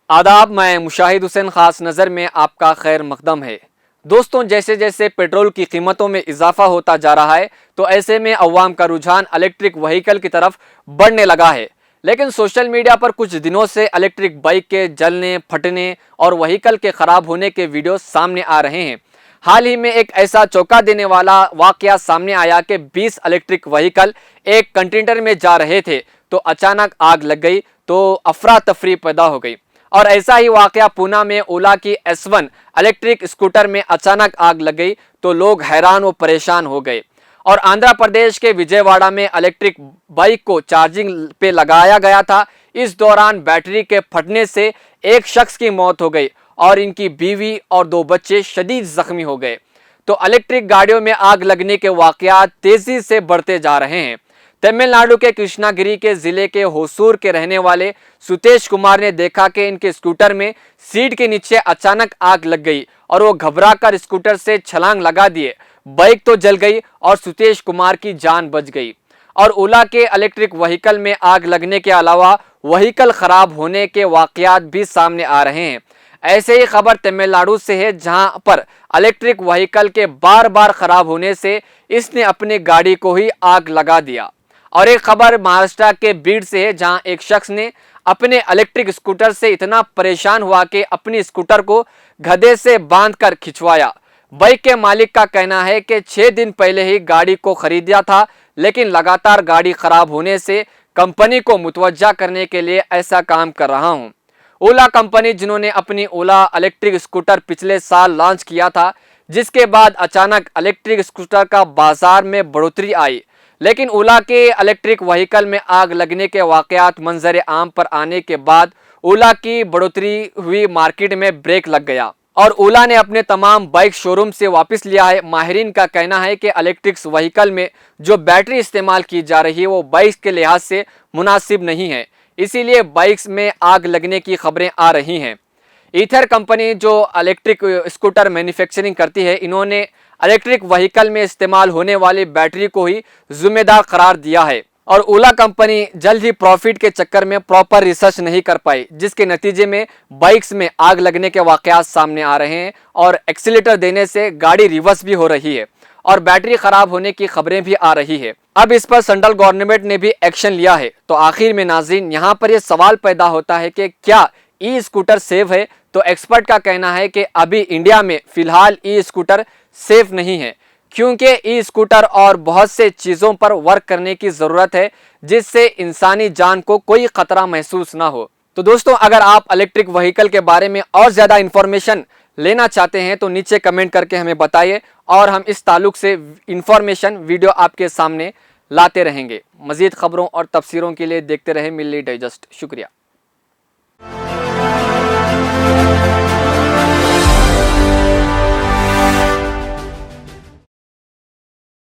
आदाब, मैं मुशाहिद हुसैन खास नज़र में आपका खैर मकदम है। दोस्तों, जैसे जैसे पेट्रोल की कीमतों में इजाफा होता जा रहा है तो ऐसे में अवाम का रुझान इलेक्ट्रिक व्हीकल की तरफ बढ़ने लगा है। लेकिन सोशल मीडिया पर कुछ दिनों से इलेक्ट्रिक बाइक के जलने, फटने और व्हीकल के ख़राब होने के वीडियो सामने आ रहे हैं। हाल ही में एक ऐसा चौंका देने वाला वाकया सामने आया कि 20 इलेक्ट्रिक व्हीकल एक कंटेनर में जा रहे थे तो अचानक आग लग गई तो अफरा तफरी पैदा हो गई। और ऐसा ही वाकया पूना में ओला की S1 इलेक्ट्रिक स्कूटर में अचानक आग लग गई तो लोग हैरान व परेशान हो गए। और आंध्र प्रदेश के विजयवाड़ा में इलेक्ट्रिक बाइक को चार्जिंग पे लगाया गया था। इस दौरान बैटरी के फटने से एक शख्स की मौत हो गई और इनकी बीवी और 2 बच्चे शदीद जख्मी हो गए। तो इलेक्ट्रिक गाड़ियों में आग लगने के वाकयात तेजी से बढ़ते जा रहे हैं। तमिलनाडु के कृष्णागिरी के जिले के होसूर के रहने वाले सुतेश कुमार ने देखा कि इनके स्कूटर में सीट के नीचे अचानक आग लग गई और वो घबराकर स्कूटर से छलांग लगा दिए। बाइक तो जल गई और सुतेश कुमार की जान बच गई। और ओला के इलेक्ट्रिक व्हीकल में आग लगने के अलावा व्हीकल खराब होने के वाकयात भी सामने आ रहे हैं। ऐसे ही खबर तमिलनाडु से है, जहां पर इलेक्ट्रिक व्हीकल के बार बार खराब होने से इसने अपनी गाड़ी को ही आग लगा दिया। और एक खबर महाराष्ट्र के बीड से है, जहां एक शख्स ने अपने इलेक्ट्रिक स्कूटर से इतना परेशान हुआ कि अपनी स्कूटर को गधे से बांधकर खिंचवाया। बाइक के मालिक का कहना है कि 6 दिन पहले ही गाड़ी को खरीदा था, लेकिन लगातार गाड़ी खराब होने से कंपनी को मुतवज्जा करने के लिए ऐसा काम कर रहा हूं। ओला कंपनी, जिन्होंने अपनी ओला इलेक्ट्रिक स्कूटर पिछले साल लॉन्च किया था, जिसके बाद अचानक इलेक्ट्रिक स्कूटर का बाजार में बढ़ोतरी आई। लेकिन ओला के इलेक्ट्रिक व्हीकल में आग लगने के वाकयात मंजर आम पर आने के बाद ओला की बढ़ोतरी हुई मार्केट में ब्रेक लग गया और ओला ने अपने तमाम बाइक शोरूम से वापस लिया है। माहिरीन का कहना है कि इलेक्ट्रिक व्हीकल में जो बैटरी इस्तेमाल की जा रही है वो बाइक के लिहाज से मुनासिब नहीं है, इसीलिए बाइक्स में आग लगने की खबरें आ रही हैं। ईथर कंपनी, जो इलेक्ट्रिक स्कूटर मैन्युफैक्चरिंग करती है, इन्होंने इलेक्ट्रिक व्हीकल में इस्तेमाल होने वाली बैटरी को ही जिम्मेदार करार दिया है। और ओला कंपनी जल्द ही प्रॉफिट के चक्कर में प्रॉपर रिसर्च नहीं कर पाई, जिसके नतीजे में बाइक्स में आग लगने के वाकयात सामने आ रहे हैं और एक्सीलेटर देने से गाड़ी रिवर्स भी हो रही है और बैटरी खराब होने की खबरें भी आ रही है। अब इस पर सेंट्रल गवर्नमेंट ने भी एक्शन लिया है। तो आखिर में नाज़रीन, यहाँ पर यह सवाल पैदा होता है कि क्या ई स्कूटर सेफ है? तो एक्सपर्ट का कहना है कि अभी इंडिया में फिलहाल ई स्कूटर सेफ नहीं है, क्योंकि ई स्कूटर और बहुत से चीज़ों पर वर्क करने की ज़रूरत है जिससे इंसानी जान को कोई ख़तरा महसूस ना हो। तो दोस्तों, अगर आप इलेक्ट्रिक व्हीकल के बारे में और ज़्यादा इन्फॉर्मेशन लेना चाहते हैं तो नीचे कमेंट करके हमें बताइए और हम इस ताल्लुक से इन्फॉर्मेशन वीडियो आपके सामने लाते रहेंगे। मज़ीद खबरों और तफसीरों के लिए देखते रहे मिल्ली डाइजेस्ट। शुक्रिया।